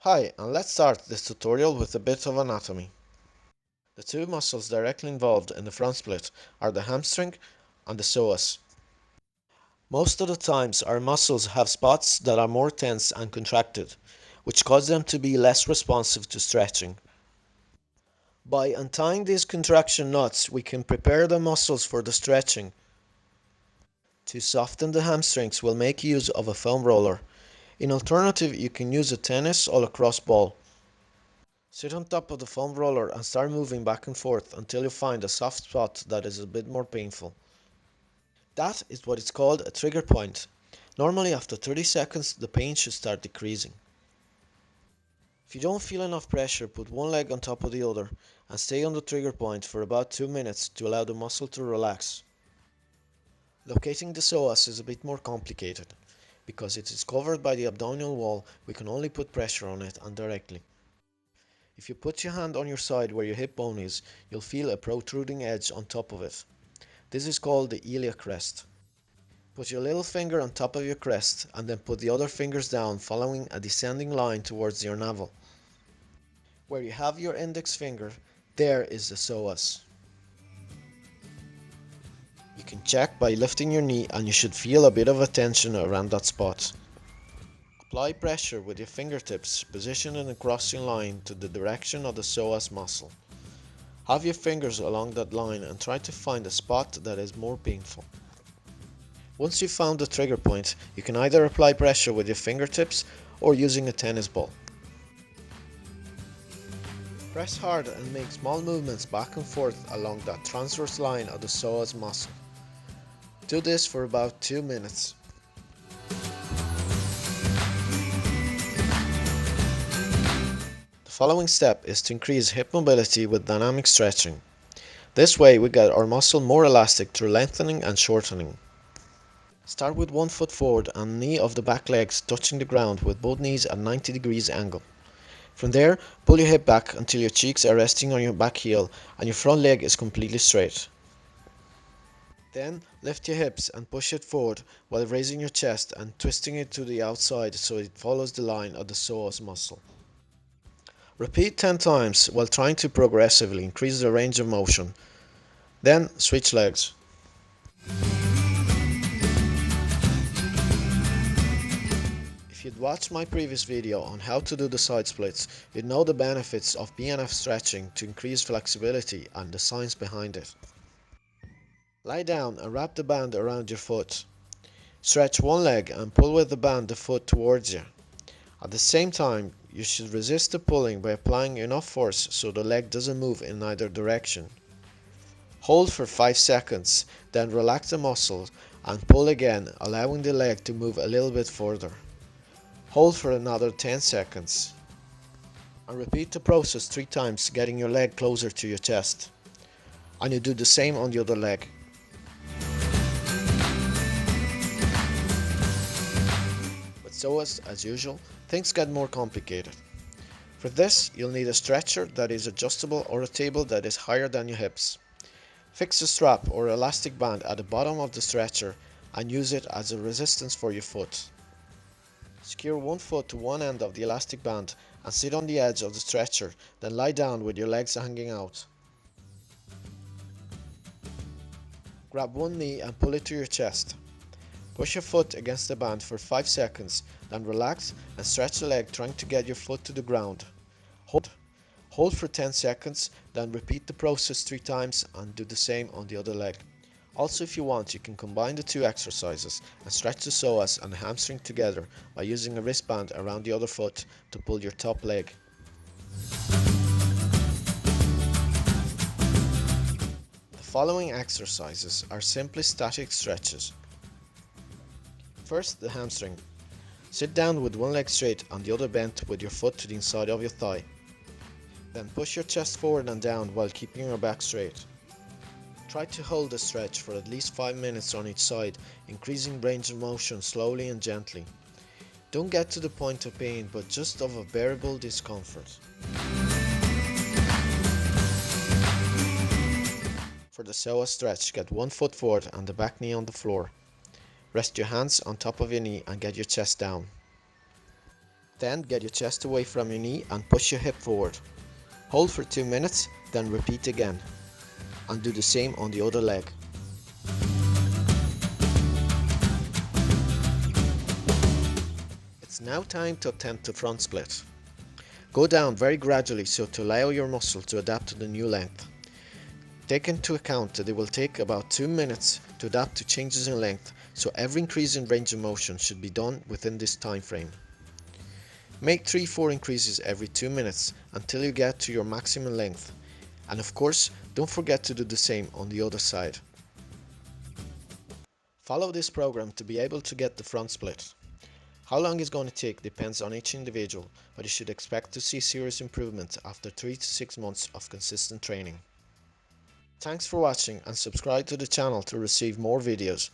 Hi, and let's start this tutorial with a bit of anatomy. The two muscles directly involved in the front split are the hamstring and the psoas. Most of the times our muscles have spots that are more tense and contracted, which cause them to be less responsive to stretching. By untying these contraction knots, we can prepare the muscles for the stretching. To soften the hamstrings, we'll make use of a foam roller. In alternative, you can use a tennis or lacrosse ball. Sit on top of the foam roller and start moving back and forth until you find a soft spot that is a bit more painful. That is what is called a trigger point. Normally after 30 seconds the pain should start decreasing. If you don't feel enough pressure, put one leg on top of the other and stay on the trigger point for about 2 minutes to allow the muscle to relax. Locating the psoas is a bit more complicated. Because it is covered by the abdominal wall, we can only put pressure on it indirectly. If you put your hand on your side where your hip bone is, you'll feel a protruding edge on top of it. This is called the iliac crest. Put your little finger on top of your crest and then put the other fingers down following a descending line towards your navel. Where you have your index finger, there is the psoas. You can check by lifting your knee and you should feel a bit of a tension around that spot. Apply pressure with your fingertips positioned in a crossing line to the direction of the psoas muscle. Have your fingers along that line and try to find a spot that is more painful. Once you've found the trigger point, you can either apply pressure with your fingertips or using a tennis ball. Press hard and make small movements back and forth along that transverse line of the psoas muscle. Do this for about 2 minutes. The following step is to increase hip mobility with dynamic stretching. This way we get our muscle more elastic through lengthening and shortening. Start with one foot forward and knee of the back legs touching the ground with both knees at 90 degrees angle. From there, pull your hip back until your cheeks are resting on your back heel and your front leg is completely straight. Then lift your hips and push it forward while raising your chest and twisting it to the outside so it follows the line of the psoas muscle. Repeat 10 times while trying to progressively increase the range of motion. Then switch legs. If you'd watched my previous video on how to do the side splits, you'd know the benefits of BNF stretching to increase flexibility and the science behind it. Lie down and wrap the band around your foot. Stretch one leg and pull with the band the foot towards you. At the same time, you should resist the pulling by applying enough force so the leg doesn't move in either direction. Hold for 5 seconds, then relax the muscles and pull again, allowing the leg to move a little bit further. Hold for another 10 seconds. And repeat the process 3 times, getting your leg closer to your chest. And you do the same on the other leg. But so as usual, things get more complicated. For this, you'll need a stretcher that is adjustable or a table that is higher than your hips. Fix a strap or elastic band at the bottom of the stretcher and use it as a resistance for your foot. Secure one foot to one end of the elastic band and sit on the edge of the stretcher, then lie down with your legs hanging out. Grab one knee and pull it to your chest. Push your foot against the band for 5 seconds, then relax and stretch the leg trying to get your foot to the ground. Hold for 10 seconds, then repeat the process 3 times and do the same on the other leg. Also, if you want, you can combine the two exercises and stretch the psoas and the hamstring together by using a wristband around the other foot to pull your top leg. The following exercises are simply static stretches. First, the hamstring. Sit down with one leg straight and the other bent with your foot to the inside of your thigh. Then push your chest forward and down while keeping your back straight. Try to hold the stretch for at least 5 minutes on each side, increasing range of motion slowly and gently. Don't get to the point of pain, but just of a bearable discomfort. For the psoas stretch, get one foot forward and the back knee on the floor. Rest your hands on top of your knee and get your chest down. Then get your chest away from your knee and push your hip forward. Hold for 2 minutes, then repeat again. And do the same on the other leg. It's now time to attempt the front split. Go down very gradually so to allow your muscle to adapt to the new length. Take into account that it will take about 2 minutes to adapt to changes in length, so every increase in range of motion should be done within this time frame. Make 3-4 increases every 2 minutes until you get to your maximum length, and of course don't forget to do the same on the other side. Follow this program to be able to get the front split. How long it's going to take depends on each individual, but you should expect to see serious improvement after 3 to 6 months of consistent training. Thanks for watching and subscribe to the channel to receive more videos.